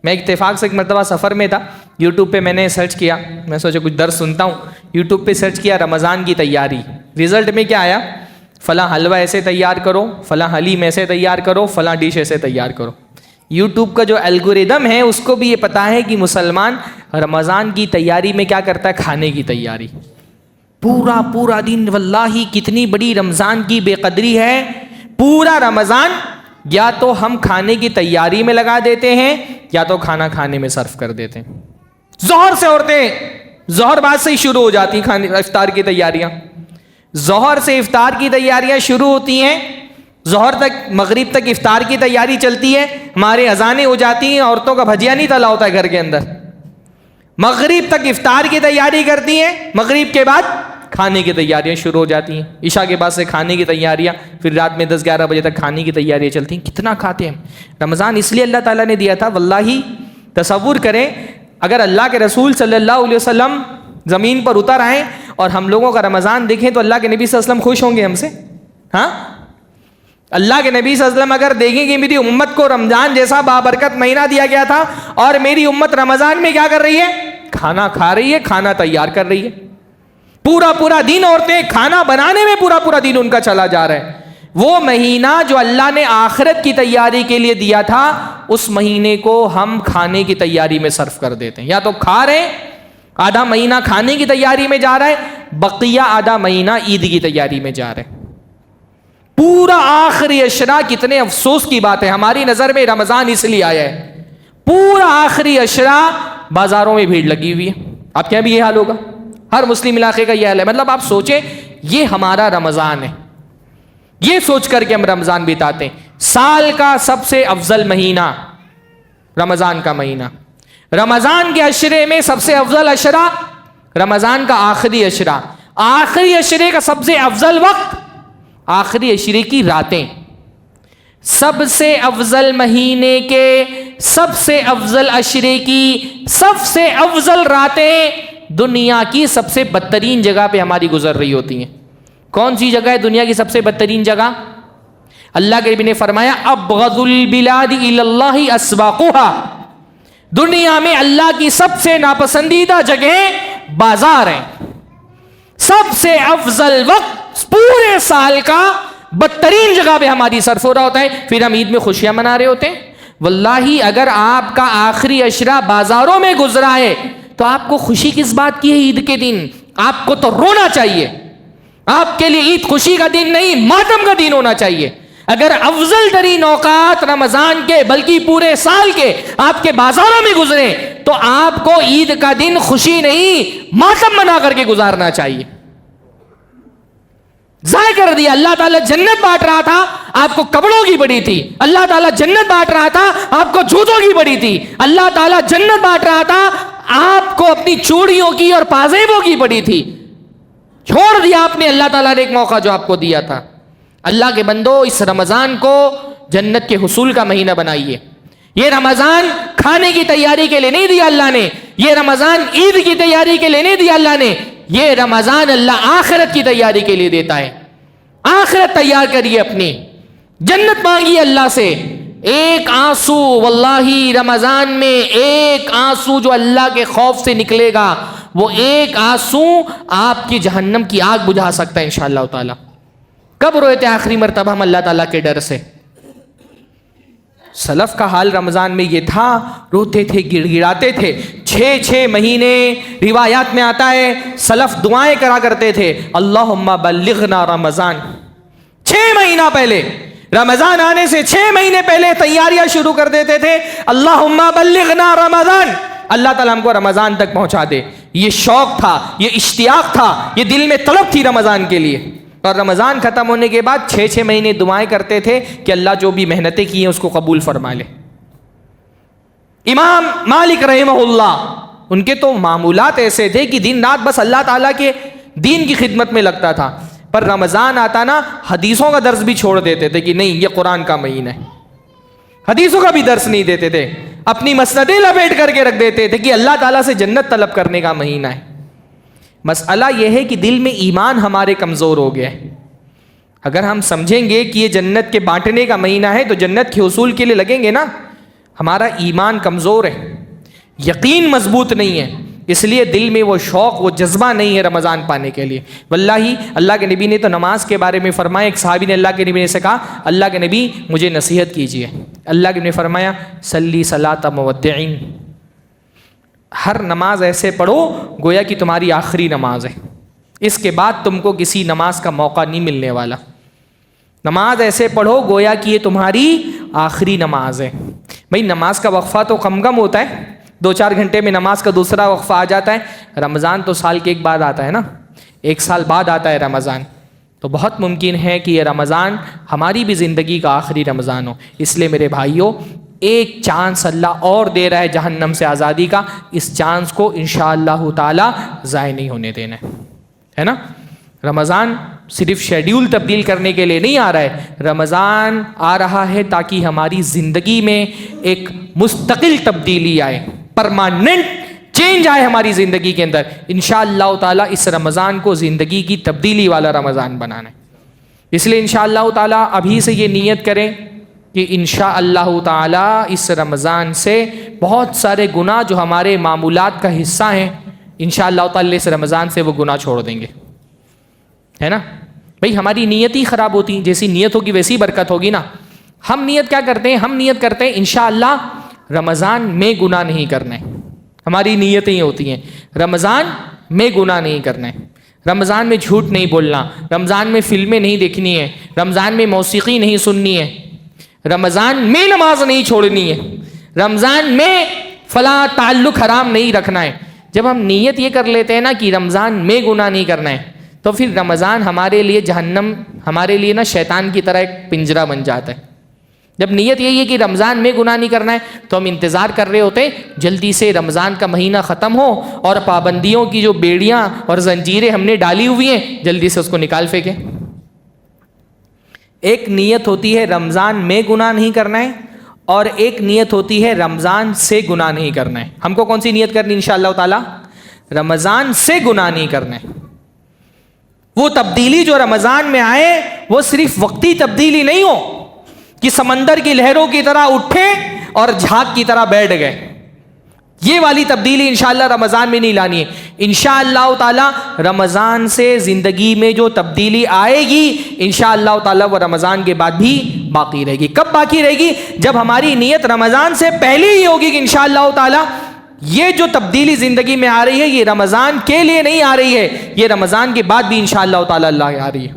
میں اتفاق سے ایک مرتبہ سفر میں تھا، یوٹیوب پہ میں نے سرچ کیا، میں سوچا کچھ درس سنتا ہوں، یوٹیوب پہ سرچ کیا رمضان کی تیاری. رزلٹ میں کیا آیا؟ فلاں حلوہ ایسے تیار کرو، فلاں حلیم ایسے تیار کرو، فلاں ڈش ایسے تیار کرو. یوٹیوب کا جو الگوریدم ہے اس کو بھی یہ پتا ہے کہ مسلمان رمضان کی تیاری میں کیا کرتا ہے؟ کھانے کی تیاری. پورا دن، واللہ کتنی بڑی رمضان کی بے قدری ہے. پورا رمضان یا تو ہم کھانے کی تیاری میں لگا دیتے ہیں یا تو کھانا کھانے میں صرف کر دیتے ہیں. ظہر سے عورتیں، ظہر بعد سے ہی شروع ہو جاتی ہیں افطار کی تیاریاں. ظہر سے افطار کی تیاریاں شروع ہوتی ہیں، ظہر تک، مغرب تک افطار کی تیاری چلتی ہے. ہمارے اذانیں ہو جاتی ہیں، عورتوں کا بھجیا نہیں تلا ہوتا ہے گھر کے اندر. مغرب تک افطار کی تیاری کرتی ہیں، مغرب کے بعد کھانے کی تیاریاں شروع ہو جاتی ہیں. عشاء کے بعد سے کھانے کی تیاریاں، پھر رات میں 10-11 بجے تک کھانے کی تیاریاں چلتی ہیں. کتنا کھاتے ہیں. رمضان اس لیے اللہ تعالیٰ نے دیا تھا. واللہ تصور کریں اگر اللہ کے رسول صلی اللہ علیہ وسلم زمین پر اتر آئیں اور ہم لوگوں کا رمضان دیکھیں تو اللہ کے نبی صلی اللہ علیہ وسلم خوش ہوں گے ہم سے؟ ہاں، اللہ کے نبی صلی اللہ علیہ وسلم اگر دیکھیں کہ میری امت کو رمضان جیسا بابرکت مہینہ دیا گیا تھا اور میری امت رمضان میں کیا کر رہی ہے؟ کھانا کھا رہی ہے، کھانا تیار کر رہی ہے. پورا دن عورتیں کھانا بنانے میں پورا دن ان کا چلا جا رہا ہے. وہ مہینہ جو اللہ نے آخرت کی تیاری کے لیے دیا تھا، اس مہینے کو ہم کھانے کی تیاری میں صرف کر دیتے ہیں. یا تو کھا رہے ہیں، آدھا مہینہ کھانے کی تیاری میں جا رہا ہے، بقیہ آدھا مہینہ عید کی تیاری میں جا رہے ہیں. پورا آخری عشرہ، کتنے افسوس کی بات ہے، ہماری نظر میں رمضان اس لیے آیا ہے. پورا آخری عشرہ بازاروں میں بھیڑ لگی ہوئی ہے. آپ کے یہاں بھی یہ حال ہوگا، ہر مسلم علاقے کا یہ حال ہے. مطلب آپ سوچیں یہ ہمارا رمضان ہے، یہ سوچ کر کے ہم رمضان بتاتے ہیں. سال کا سب سے افضل مہینہ رمضان کا مہینہ. رمضان کے عشرے میں سب سے افضل عشرہ رمضان کا آخری عشرہ. آخری عشرے کا سب سے افضل وقت آخری عشرے کی راتیں. سب سے افضل مہینے کے سب سے افضل عشرے کی سب سے افضل راتیں دنیا کی سب سے بدترین جگہ پہ ہماری گزر رہی ہوتی ہیں. کون سی جگہ ہے دنیا کی سب سے بدترین جگہ؟ اللہ کے نبی نے فرمایا ابغض البلاد الی اللہ اسواقها. دنیا میں اللہ کی سب سے ناپسندیدہ جگہ بازار ہے. سب سے افضل وقت پورے سال کا بدترین جگہ پہ ہماری صرف ہو رہا ہوتا ہے. پھر ہم عید میں خوشیاں منا رہے ہوتے ہیں. واللہ اگر آپ کا آخری عشرہ بازاروں میں گزرا ہے تو آپ کو خوشی کس بات کی ہے؟ عید کے دن آپ کو تو رونا چاہیے. آپ کے لیے عید خوشی کا دن نہیں، ماتم کا دن ہونا چاہیے. اگر افضل ترین اوقات رمضان کے بلکہ پورے سال کے آپ کے بازاروں میں گزرے تو آپ کو عید کا دن خوشی نہیں ماتم منا کر کے گزارنا چاہیے. ضائع کر دیا. اللہ تعالیٰ جنت بانٹ رہا تھا، آپ کو کپڑوں کی پڑی تھی. اللہ تعالیٰ جنت بانٹ رہا تھا، آپ کو جوتوں کی پڑی تھی. اللہ تعالیٰ جنت بانٹ رہا تھا، آپ کو اپنی چوڑیوں کی اور پازیبوں کی پڑی تھی. چھوڑ دیا آپ نے اللہ تعالیٰ نے ایک موقع جو آپ کو دیا تھا. اللہ کے بندو، اس رمضان کو جنت کے حصول کا مہینہ بنائیے. یہ رمضان کھانے کی تیاری کے لیے نہیں دیا اللہ نے. یہ رمضان عید کی تیاری کے لیے نہیں دیا اللہ نے. یہ رمضان اللہ آخرت کی تیاری کے لیے دیتا ہے. آخرت تیار کریے اپنی، جنت مانگیے اللہ سے. ایک آنسو، واللہ رمضان میں ایک آنسو جو اللہ کے خوف سے نکلے گا، وہ ایک آنسو آپ کی جہنم کی آگ بجھا سکتا ہے انشاءاللہ تعالی. کب روئے تھے آخری مرتبہ ہم اللہ تعالیٰ کے ڈر سے؟ سلف کا حال رمضان میں یہ تھا، روتے تھے، گڑ گڑاتے تھے. 6 مہینے روایات میں آتا ہے سلف دعائیں کرا کرتے تھے، اللہم بلغنا رمضان. 6 مہینہ پہلے، رمضان آنے سے 6 مہینے پہلے تیاریاں شروع کر دیتے تھے، اللہم بلغنا رمضان، اللہ تعالیٰ ہم کو رمضان تک پہنچا دے. یہ شوق تھا، یہ اشتیاق تھا، یہ دل میں طلب تھی رمضان کے لیے. اور رمضان ختم ہونے کے بعد 6 مہینے دعائیں کرتے تھے کہ اللہ جو بھی محنتیں کی ہیں اس کو قبول فرما لے. امام مالک رحمہ اللہ، ان کے تو معمولات ایسے تھے کہ دن رات بس اللہ تعالیٰ کے دین کی خدمت میں لگتا تھا. پر رمضان آتا نا، حدیثوں کا درس بھی چھوڑ دیتے تھے کہ نہیں یہ قرآن کا مہینہ ہے. حدیثوں کا بھی درس نہیں دیتے تھے، اپنی مسندیں لپیٹ کر کے رکھ دیتے تھے کہ اللہ تعالیٰ سے جنت طلب کرنے کا مہینہ ہے. مسئلہ یہ ہے کہ دل میں ایمان ہمارے کمزور ہو گیا ہے. اگر ہم سمجھیں گے کہ یہ جنت کے بانٹنے کا مہینہ ہے تو جنت کے حصول کے لیے لگیں گے نا. ہمارا ایمان کمزور ہے، یقین مضبوط نہیں ہے، اس لیے دل میں وہ شوق، وہ جذبہ نہیں ہے رمضان پانے کے لیے. واللہ اللہ کے نبی نے تو نماز کے بارے میں فرمایا، ایک صحابی نے اللہ کے نبی نے سے کہا، اللہ کے نبی مجھے نصیحت کیجیے. اللہ کے نبی نے فرمایا، صلی صلاۃ مودعین، ہر نماز ایسے پڑھو گویا کہ تمہاری آخری نماز ہے، اس کے بعد تم کو کسی نماز کا موقع نہیں ملنے والا. نماز ایسے پڑھو گویا کہ یہ تمہاری آخری نماز ہے. بھائی نماز کا وقفہ تو کم ہوتا ہے، 2-4 گھنٹے میں نماز کا دوسرا وقفہ آ جاتا ہے. رمضان تو سال کے ایک بعد آتا ہے نا، 1 سال بعد آتا ہے رمضان. تو بہت ممکن ہے کہ یہ رمضان ہماری بھی زندگی کا آخری رمضان ہو. اس لیے میرے بھائیوں، ایک چانس اللہ اور دے رہا ہے جہنم سے آزادی کا، اس چانس کو انشاءاللہ تعالی ضائع نہیں ہونے دینا ہے نا. رمضان صرف شیڈیول تبدیل کرنے کے لیے نہیں آ رہا ہے، رمضان آ رہا ہے تاکہ ہماری زندگی میں ایک مستقل تبدیلی آئے، پرماننٹ چینج آئے ہماری زندگی کے اندر. انشاءاللہ تعالی اس رمضان کو زندگی کی تبدیلی والا رمضان بنانا ہے. اس لیے انشاءاللہ تعالی ابھی سے یہ نیت کریں کہ انشاءاللہ تعالی اس رمضان سے بہت سارے گناہ جو ہمارے معمولات کا حصہ ہیں، انشاءاللہ تعالی اس رمضان سے وہ گناہ چھوڑ دیں گے، ہے نا. بھئی ہماری نیت ہی خراب ہوتی، جیسی نیت ہوگی ویسی برکت ہوگی نا. ہم نیت کیا کرتے ہیں؟ ہم نیت کرتے ہیں انشاءاللہ رمضان میں گناہ نہیں کرنا ہے. ہماری نیتیں ہی ہوتی ہیں رمضان میں گناہ نہیں کرنا ہے، رمضان میں جھوٹ نہیں بولنا، رمضان میں فلمیں نہیں دیکھنی ہے، رمضان میں موسیقی نہیں سننی ہے، رمضان میں نماز نہیں چھوڑنی ہے، رمضان میں فلاں تعلق حرام نہیں رکھنا ہے. جب ہم نیت یہ کر لیتے ہیں نا کہ رمضان میں گناہ نہیں کرنا ہے، تو پھر رمضان ہمارے لیے جہنم، ہمارے لیے نا شیطان کی طرح ایک پنجرہ بن جاتا ہے. جب نیت یہی ہے کہ رمضان میں گناہ نہیں کرنا ہے تو ہم انتظار کر رہے ہوتے جلدی سے رمضان کا مہینہ ختم ہو اور پابندیوں کی جو بیڑیاں اور زنجیریں ہم نے ڈالی ہوئی ہیں جلدی سے اس کو نکال پھینکیں. ایک نیت ہوتی ہے رمضان میں گناہ نہیں کرنا ہے، اور ایک نیت ہوتی ہے رمضان سے گناہ نہیں کرنا ہے. ہم کو کون سی نیت کرنی انشاءاللہ تعالی؟ رمضان سے گناہ نہیں کرنا ہے. وہ تبدیلی جو رمضان میں آئے وہ صرف وقتی تبدیلی نہیں ہو کہ سمندر کی لہروں کی طرح اٹھے اور جھاگ کی طرح بیٹھ گئے. یہ والی تبدیلی انشاءاللہ رمضان میں نہیں لانی ہے. انشاءاللہ تعالی رمضان سے زندگی میں جو تبدیلی آئے گی انشاءاللہ تعالی وہ رمضان کے بعد بھی باقی رہے گی. کب باقی رہے گی؟ جب ہماری نیت رمضان سے پہلے ہی ہوگی کہ انشاءاللہ تعالی یہ جو تبدیلی زندگی میں آ رہی ہے یہ رمضان کے لیے نہیں آ رہی ہے, یہ رمضان کے بعد بھی انشاءاللہ تعالی اللہ آ رہی ہے.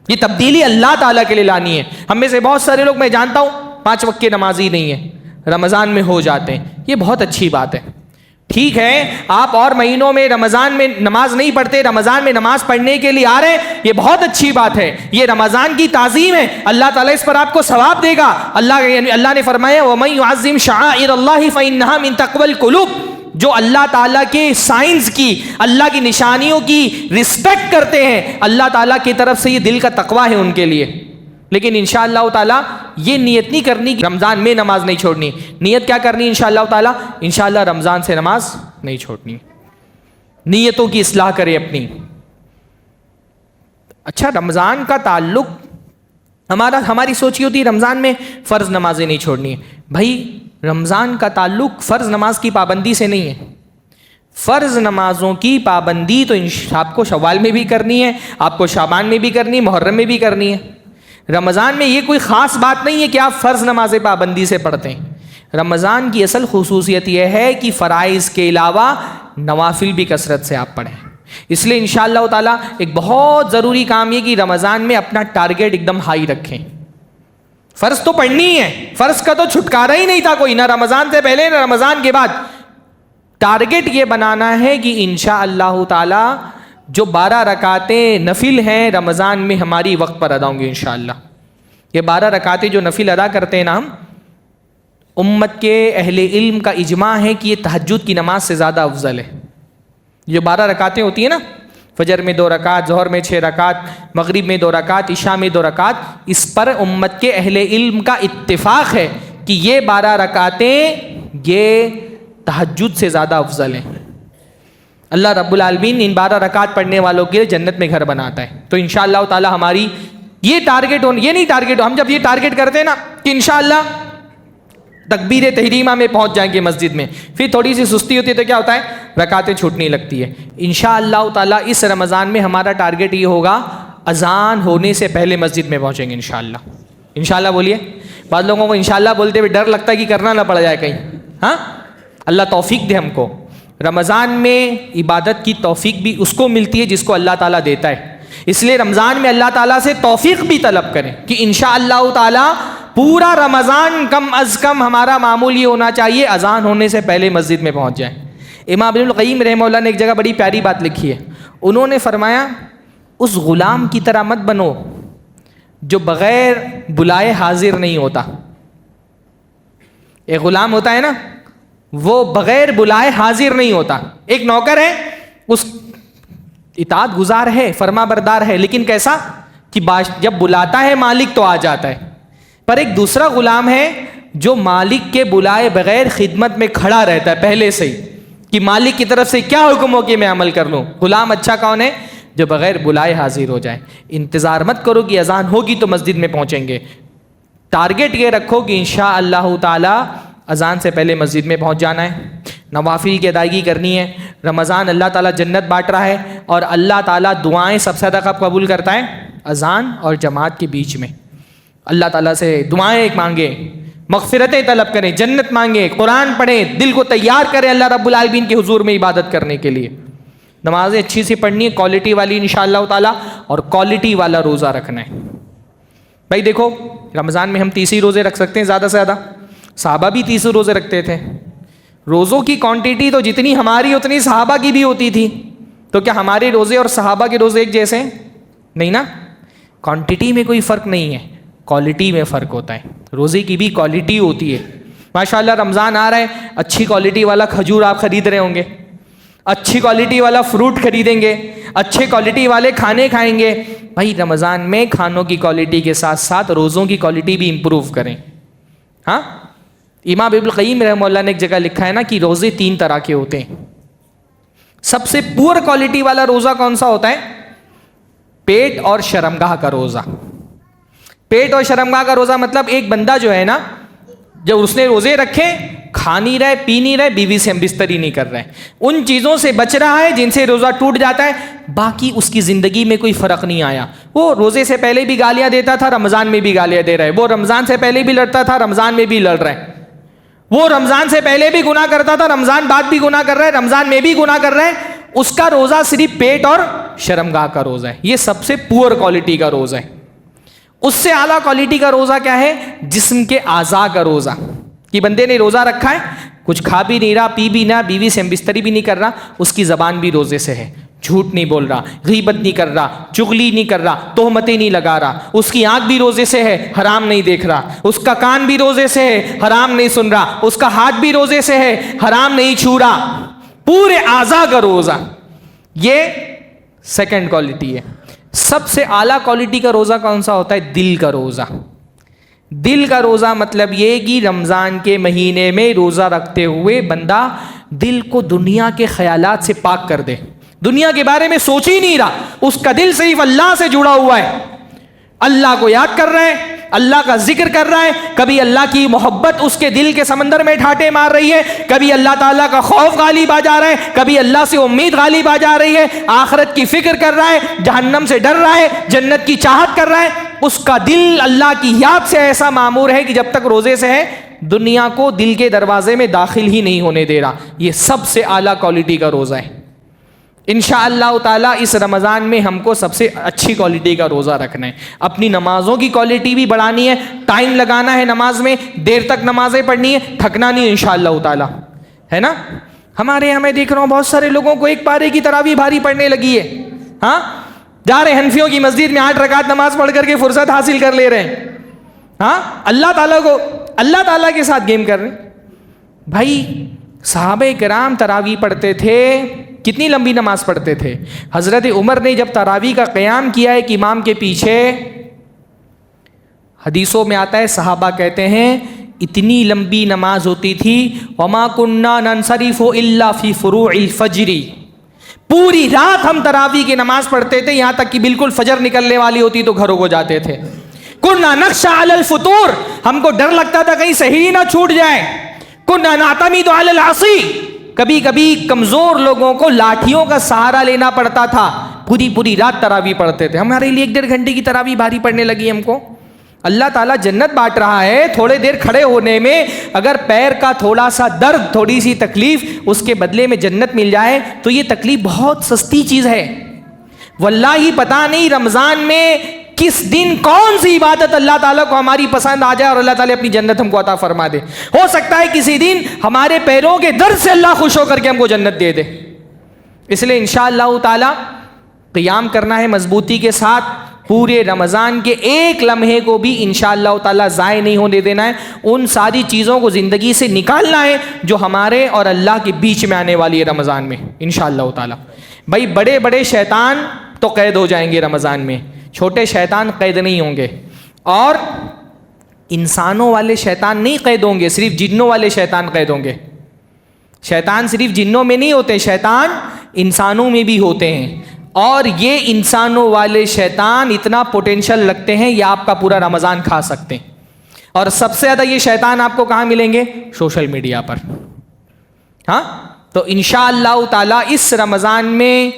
یہ تبدیلی اللہ تعالیٰ کے لیے لانی ہے. ہم میں سے بہت سارے لوگ, میں جانتا ہوں 5 وقت کے نمازی نہیں ہیں, رمضان میں ہو جاتے ہیں. یہ بہت اچھی بات ہے. ٹھیک ہے آپ اور مہینوں میں رمضان میں نماز نہیں پڑھتے, رمضان میں نماز پڑھنے کے لیے آ رہے ہیں, یہ بہت اچھی بات ہے. یہ رمضان کی تعظیم ہے, اللہ تعالیٰ اس پر آپ کو ثواب دے گا. اللہ نے فرمایا وَمَن يُعَظِّمْ شَعَائِرَ اللَّهِ فَإِنَّهَا مِن تَقْوَى الْقُلُوبِ. جو اللہ تعالیٰ کے سائنس کی, اللہ کی نشانیوں کی رسپیکٹ کرتے ہیں, اللہ تعالیٰ کی طرف سے یہ دل کا تقویٰ ہے ان کے لیے. لیکن انشاءاللہ تعالیٰ یہ نیت نہیں کرنی کہ رمضان میں نماز نہیں چھوڑنی. نیت کیا کرنی انشاءاللہ تعالیٰ؟ انشاءاللہ رمضان سے نماز نہیں چھوڑنی. نیتوں کی اصلاح کرے اپنی. اچھا, رمضان کا تعلق ہماری سوچ یہ ہوتی ہے رمضان میں فرض نمازیں نہیں چھوڑنی ہے. بھائی رمضان کا تعلق فرض نماز کی پابندی سے نہیں ہے. فرض نمازوں کی پابندی تو آپ کو شوال میں بھی کرنی ہے, آپ کو شعبان میں بھی کرنی ہے, محرم میں بھی کرنی ہے. رمضان میں یہ کوئی خاص بات نہیں ہے کہ آپ فرض نمازیں پابندی سے پڑھتے ہیں. رمضان کی اصل خصوصیت یہ ہے کہ فرائض کے علاوہ نوافل بھی کثرت سے آپ پڑھیں. اس لیے انشاءاللہ تعالیٰ ایک بہت ضروری کام یہ کہ رمضان میں اپنا ٹارگیٹ ایک دم ہائی رکھیں. فرض تو پڑھنی ہے, فرض کا تو چھٹکارا ہی نہیں تھا کوئی, نہ رمضان سے پہلے نہ رمضان کے بعد. ٹارگیٹ یہ بنانا ہے کہ انشاءاللہ تعالی جو 12 رکعتیں نفل ہیں رمضان میں ہماری وقت پر ادا ہوں گی انشاءاللہ. یہ 12 رکعتیں جو نفل ادا کرتے ہیں نا ہم, امت کے اہل علم کا اجماع ہے کہ یہ تہجد کی نماز سے زیادہ افضل ہے. جو 12 رکعتیں ہوتی ہیں نا, فجر میں 2 رکعت, ظہر میں 6 رکعت, مغرب میں 2 رکعت, عشاء میں 2 رکعت, اس پر امت کے اہل علم کا اتفاق ہے کہ یہ 12 رکعتیں یہ تہجد سے زیادہ افضل ہیں. اللہ رب العالمین ان 12 رکعت پڑھنے والوں کے جنت میں گھر بناتا ہے. تو انشاءاللہ تعالی ہماری یہ ٹارگیٹ ہو, یہ نہیں ٹارگیٹ ہو, ہم جب یہ ٹارگیٹ کرتے ہیں نا کہ انشاءاللہ تکبیر تحریمہ میں پہنچ جائیں گے مسجد میں, پھر تھوڑی سی سستی ہوتی ہے تو کیا ہوتا ہے رکعتیں چھوٹنے لگتی ہے. انشاءاللہ تعالی اس رمضان میں ہمارا ٹارگیٹ یہ ہوگا اذان ہونے سے پہلے مسجد میں پہنچیں گے انشاءاللہ. انشاءاللہ بولیے. بعض لوگوں کو انشاءاللہ بولتے ہوئے ڈر لگتا ہے کہ کرنا نہ پڑ جائے کہیں. ہاں, اللہ توفیق دے ہم کو. رمضان میں عبادت کی توفیق بھی اس کو ملتی ہے جس کو اللہ تعالیٰ دیتا ہے. اس لیے رمضان میں اللہ تعالیٰ سے توفیق بھی طلب کریں کہ انشاءاللہ تعالیٰ پورا رمضان کم از کم ہمارا معمول یہ ہونا چاہیے اذان ہونے سے پہلے مسجد میں پہنچ جائیں. امام ابن القیم رحمہ اللہ نے ایک جگہ بڑی پیاری بات لکھی ہے. انہوں نے فرمایا اس غلام کی طرح مت بنو جو بغیر بلائے حاضر نہیں ہوتا. ایک غلام ہوتا ہے نا, وہ بغیر بلائے حاضر نہیں ہوتا. ایک نوکر ہے, اس اطاعت گزار ہے, فرما بردار ہے, لیکن کیسا کہ جب بلاتا ہے مالک تو آ جاتا ہے. پر ایک دوسرا غلام ہے جو مالک کے بلائے بغیر خدمت میں کھڑا رہتا ہے پہلے سے ہی کہ مالک کی طرف سے کیا حکم ہو کہ میں عمل کر لوں. غلام اچھا کون ہے؟ جو بغیر بلائے حاضر ہو جائے. انتظار مت کرو کہ اذان ہوگی تو مسجد میں پہنچیں گے. ٹارگیٹ یہ رکھو کہ انشاءاللہ تعالی اذان سے پہلے مسجد میں پہنچ جانا ہے. نوافل کی ادائیگی کرنی ہے. رمضان اللہ تعالیٰ جنت بانٹ رہا ہے اور اللہ تعالیٰ دعائیں سب سے زیادہ کب قبول کرتا ہے؟ اذان اور جماعت کے بیچ میں. اللہ تعالیٰ سے دعائیں مانگیں, مغفرتیں طلب کریں, جنت مانگیں, قرآن پڑھیں, دل کو تیار کریں اللہ رب العالمین کے حضور میں عبادت کرنے کے لیے. نمازیں اچھی سی پڑھنی ہے, کوالٹی والی انشاءاللہ تعالیٰ, اور کوالٹی والا روزہ رکھنا ہے. بھائی دیکھو رمضان میں ہم 30 روزے رکھ سکتے ہیں زیادہ سے زیادہ. صحابہ بھی 30 روزے رکھتے تھے. روزوں کی کوانٹیٹی تو جتنی ہماری اتنی صحابہ کی بھی ہوتی تھی. تو کیا ہمارے روزے اور صحابہ کے روزے ایک جیسے ہیں؟ نہیں نا. کوانٹیٹی میں کوئی فرق نہیں ہے, کوالٹی میں فرق ہوتا ہے. روزے کی بھی کوالٹی ہوتی ہے. ماشاءاللہ رمضان آ رہا ہے, اچھی کوالٹی والا کھجور آپ خرید رہے ہوں گے, اچھی کوالٹی والا فروٹ خریدیں گے, اچھے کوالٹی والے کھانے کھائیں گے. بھائی رمضان میں کھانوں کی کوالٹی کے ساتھ ساتھ روزوں کی کوالٹی بھی امپروو کریں. ہاں, امام ابن القیم رحمہ اللہ نے ایک جگہ لکھا ہے نا کہ روزے 3 طرح کے ہوتے ہیں. سب سے پور کوالٹی والا روزہ کون سا ہوتا ہے؟ پیٹ اور شرمگاہ کا روزہ. پیٹ اور شرمگاہ کا روزہ مطلب ایک بندہ جو ہے نا, جب اس نے روزے رکھے کھا نہیں رہے, پی نہیں رہے, بیوی سے ہم بستری نہیں کر رہے, ان چیزوں سے بچ رہا ہے جن سے روزہ ٹوٹ جاتا ہے, باقی اس کی زندگی میں کوئی فرق نہیں آیا. وہ روزے سے پہلے بھی گالیاں دیتا تھا, رمضان میں بھی گالیاں دے رہا ہے. وہ رمضان سے پہلے بھی لڑتا تھا, رمضان میں بھی لڑ رہا ہے. وہ رمضان سے پہلے بھی گناہ کرتا تھا, رمضان بعد بھی گناہ کر رہا ہے, رمضان میں بھی گناہ کر رہا ہے. اس کا روزہ صرف پیٹ اور شرمگاہ کا روزہ ہے. یہ سب سے پور کوالٹی کا روزہ ہے. اس سے اعلیٰ کوالٹی کا روزہ کیا ہے؟ جسم کے اعضاء کا روزہ. کہ بندے نے روزہ رکھا ہے, کچھ کھا بھی نہیں رہا, پی بھی نہ, بیوی سے بستری بھی نہیں کر رہا, اس کی زبان بھی روزے سے ہے, جھوٹ نہیں بول رہا, غیبت نہیں کر رہا, چغلی نہیں کر رہا, تہمتیں نہیں لگا رہا, اس کی آنکھ بھی روزے سے ہے, حرام نہیں دیکھ رہا, اس کا کان بھی روزے سے ہے, حرام نہیں سن رہا, اس کا ہاتھ بھی روزے سے ہے, حرام نہیں چھو رہا, پورے اعضاء کا روزہ. یہ سیکنڈ کوالٹی ہے. سب سے اعلیٰ کوالٹی کا روزہ کون سا ہوتا ہے؟ دل کا روزہ. دل کا روزہ مطلب یہ کہ رمضان کے مہینے میں روزہ رکھتے ہوئے بندہ دل کو دنیا کے خیالات سے پاک کر دے, دنیا کے بارے میں سوچ ہی نہیں رہا, اس کا دل صرف اللہ سے جڑا ہوا ہے, اللہ کو یاد کر رہا ہے, اللہ کا ذکر کر رہا ہے. کبھی اللہ کی محبت اس کے دل کے سمندر میں ٹھاٹے مار رہی ہے, کبھی اللہ تعالیٰ کا خوف غالب آ جا رہا ہے, کبھی اللہ سے امید غالب آ جا رہی ہے, آخرت کی فکر کر رہا ہے, جہنم سے ڈر رہا ہے, جنت کی چاہت کر رہا ہے. اس کا دل اللہ کی یاد سے ایسا معمور ہے کہ جب تک روزے سے ہے دنیا کو دل کے دروازے میں داخل ہی نہیں ہونے دے رہا. یہ سب سے اعلیٰ کوالٹی کا روزہ ہے. انشاءاللہ تعالیٰ اس رمضان میں ہم کو سب سے اچھی کوالٹی کا روزہ رکھنا ہے. اپنی نمازوں کی کوالٹی بھی بڑھانی ہے, ٹائم لگانا ہے نماز میں, دیر تک نمازیں پڑھنی ہے, تھکنا نہیں انشاءاللہ تعالیٰ, ہے نا. ہمارے یہاں میں دیکھ رہا ہوں بہت سارے لوگوں کو ایک پارے کی تراویح بھاری پڑنے لگی ہے. ہاں, جا رہے حنفیوں کی مسجد میں 8 رکعت نماز پڑھ کر کے فرصت حاصل کر لے رہے ہیں. ہاں, اللہ تعالیٰ کے ساتھ گیم کر رہے ہیں. بھائی صحابہ کرام تراویح پڑھتے تھے, کتنی لمبی نماز پڑھتے تھے. حضرت عمر نے جب تراویح کا قیام کیا ہے کہ امام کے پیچھے, حدیثوں میں آتا ہے صحابہ کہتے ہیں اتنی لمبی نماز ہوتی تھی, وما كنا ننصرف الا فی فروع الفجر, پوری رات ہم تراویح کی نماز پڑھتے تھے, یہاں تک کہ بالکل فجر نکلنے والی ہوتی تو گھروں کو جاتے تھے. كنا نخشى على الفطور, ہم کو ڈر لگتا تھا کہیں سحری نہ چھوٹ جائے. كنا نعتمد على العصي, کبھی کبھی کمزور لوگوں کو لاٹھیوں کا سہارا لینا پڑتا تھا. پوری رات تراویح پڑھتے تھے. ہمارے لیے 1-1.5 گھنٹے کی تراویح بھاری پڑنے لگی ہم کو. اللہ تعالیٰ جنت بانٹ رہا ہے, تھوڑے دیر کھڑے ہونے میں اگر پیر کا تھوڑا سا درد, تھوڑی سی تکلیف, اس کے بدلے میں جنت مل جائے تو یہ تکلیف بہت سستی چیز ہے. واللہ پتہ نہیں رمضان میں کس دن کون سی عبادت اللہ تعالیٰ کو ہماری پسند آ جائے اور اللہ تعالیٰ اپنی جنت ہم کو عطا فرما دے. ہو سکتا ہے کسی دن ہمارے پیروں کے درد سے اللہ خوش ہو کر کے ہم کو جنت دے دے. اس لیے انشاءاللہ تعالیٰ قیام کرنا ہے مضبوطی کے ساتھ. پورے رمضان کے ایک لمحے کو بھی انشاءاللہ تعالیٰ ضائع نہیں ہونے دینا ہے. ان ساری چیزوں کو زندگی سے نکالنا ہے جو ہمارے اور اللہ کے بیچ میں آنے والی ہے رمضان میں انشاءاللہ تعالیٰ. بھائی بڑے شیطان تو قید ہو جائیں گے رمضان میں, چھوٹے شیطان قید نہیں ہوں گے. اور انسانوں والے شیطان نہیں قید ہوں گے, صرف جنوں والے شیطان قید ہوں گے. شیطان صرف جنوں میں نہیں ہوتے, شیطان انسانوں میں بھی ہوتے ہیں. اور یہ انسانوں والے شیطان اتنا پوٹینشل رکھتے ہیں یہ آپ کا پورا رمضان کھا سکتے ہیں. اور سب سے زیادہ یہ شیطان آپ کو کہاں ملیں گے؟ سوشل میڈیا پر. ہاں, تو انشاءاللہ تعالیٰ اس رمضان میں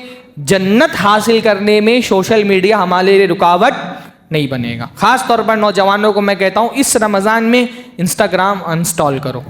جنت حاصل کرنے میں سوشل میڈیا ہمارے لیے رکاوٹ نہیں بنے گا. خاص طور پر نوجوانوں کو میں کہتا ہوں اس رمضان میں انسٹاگرام انسٹال کرو,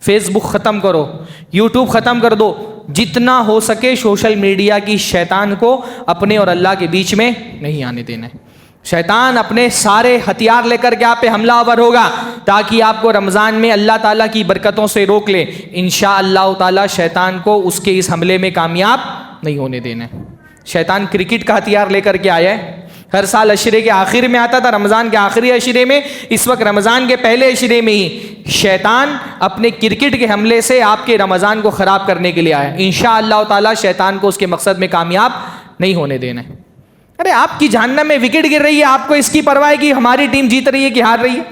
فیس بک ختم کرو, یوٹیوب ختم کر دو. جتنا ہو سکے سوشل میڈیا کی شیطان کو اپنے اور اللہ کے بیچ میں نہیں آنے دینا ہے. شیطان اپنے سارے ہتھیار لے کر کے آپ پہ حملہ آور ہوگا تاکہ آپ کو رمضان میں اللہ تعالیٰ کی برکتوں سے روک لے. انشاءاللہ تعالیٰ شیطان کو اس کے اس حملے میں کامیاب نہیں ہونے دینا ہے. شیطان کرکٹ کا ہتھیار لے کر کے آیا ہے. ہر سال عشرے کے آخر میں آتا تھا, رمضان کے آخری عشرے میں. اس وقت رمضان کے پہلے عشرے میں ہی شیطان اپنے کرکٹ کے حملے سے آپ کے رمضان کو خراب کرنے کے لیے آیا. انشاءاللہ تعالیٰ شیطان کو اس کے مقصد میں کامیاب نہیں ہونے دینا ہے. ارے آپ کی جہنم میں وکٹ گر رہی ہے, آپ کو اس کی پرواہ ہے کہ ہماری ٹیم جیت رہی ہے کہ ہار رہی ہے؟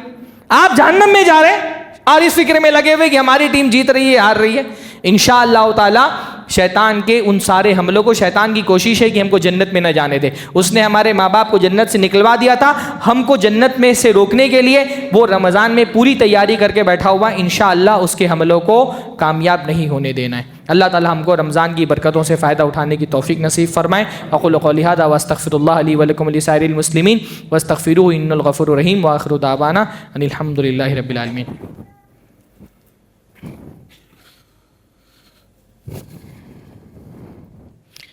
آپ جہنم میں جا رہے ہیں اور اس فکر میں لگے ہوئے کہ ہماری ٹیم جیت رہی ہے ہار رہی ہے. انشاءاللہ تعالیٰ شیطان کے ان سارے حملوں کو. شیطان کی کوشش ہے کہ ہم کو جنت میں نہ جانے دے. اس نے ہمارے ماں باپ کو جنت سے نکلوا دیا تھا, ہم کو جنت میں سے روکنے کے لیے وہ رمضان میں پوری تیاری کر کے بیٹھا ہوا. انشاءاللہ اس کے حملوں کو کامیاب نہیں ہونے دینا ہے. اللہ تعالی ہم کو رمضان کی برکتوں سے فائدہ اٹھانے کی توفیق نصیب فرمائے. اقول قولی ھذا واستغفر اللہ لی ولکم ولسائر المسلمین واستغفروہ انہ الغفور الرحیم وآخر دعوانا ان الحمد للہ رب العالمین.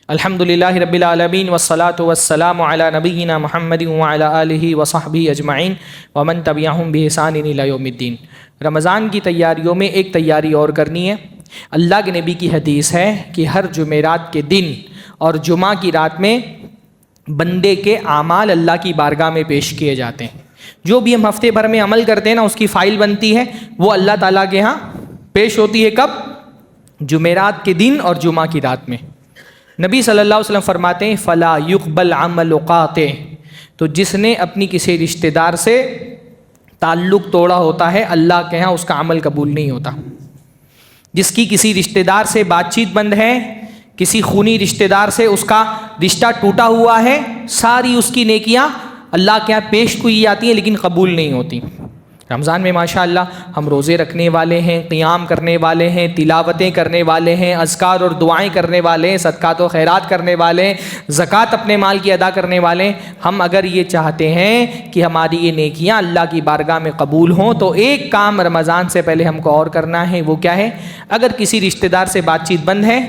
الحمد للہ رب العالمین والصلاة والسلام علی نبینا محمد وعلی آلہ وصحبہ اجمعین ومن تبعہم بإحسان الی یوم الدین. رمضان کی تیاریوں میں ایک تیاری اور کرنی ہے. اللہ کے نبی کی حدیث ہے کہ ہر جمعرات کے دن اور جمعہ کی رات میں بندے کے اعمال اللہ کی بارگاہ میں پیش کیے جاتے ہیں. جو بھی ہم ہفتے بھر میں عمل کرتے ہیں نا, اس کی فائل بنتی ہے, وہ اللہ تعالیٰ کے ہاں پیش ہوتی ہے. کب؟ جمعرات کے دن اور جمعہ کی رات میں. نبی صلی اللہ علیہ وسلم فرماتے ہیں فلا یقبل عمل قاطع, تو جس نے اپنی کسی رشتہ دار سے تعلق توڑا ہوتا ہے اللہ کے ہاں اس کا عمل قبول نہیں ہوتا. جس کی کسی رشتہ دار سے بات چیت بند ہے, کسی خونی رشتہ دار سے اس کا رشتہ ٹوٹا ہوا ہے, ساری اس کی نیکیاں اللہ کے یہاں پیش کی جاتی ہیں لیکن قبول نہیں ہوتی. رمضان میں ماشاءاللہ ہم روزے رکھنے والے ہیں, قیام کرنے والے ہیں, تلاوتیں کرنے والے ہیں, اذکار اور دعائیں کرنے والے ہیں, صدقات و خیرات کرنے والے ہیں, زکوٰۃ اپنے مال کی ادا کرنے والے ہیں. ہم اگر یہ چاہتے ہیں کہ ہماری یہ نیکیاں اللہ کی بارگاہ میں قبول ہوں تو ایک کام رمضان سے پہلے ہم کو اور کرنا ہے. وہ کیا ہے؟ اگر کسی رشتہ دار سے بات چیت بند ہے,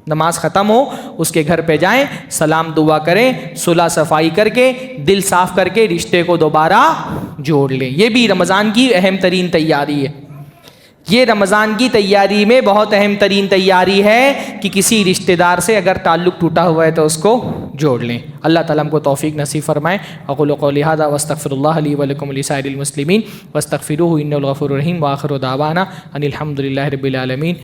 نماز ختم ہو, اس کے گھر پہ جائیں, سلام دعا کریں, صلح صفائی کر کے دل صاف کر کے رشتے کو دوبارہ جوڑ لیں. یہ بھی رمضان کی اہم ترین تیاری ہے. یہ رمضان کی تیاری میں بہت اہم ترین تیاری ہے کہ کسی رشتہ دار سے اگر تعلق ٹوٹا ہوا ہے تو اس کو جوڑ لیں. اللہ تعالیٰ ہم کو توفیق نصیب فرمائے. اقول قولی ھذا واستغفر اللہ لی ولکم ولسائر المسلمین واستغفروہ انہ الغفور الرحیم وآخر دعوانا ان الحمد للہ رب العالمین.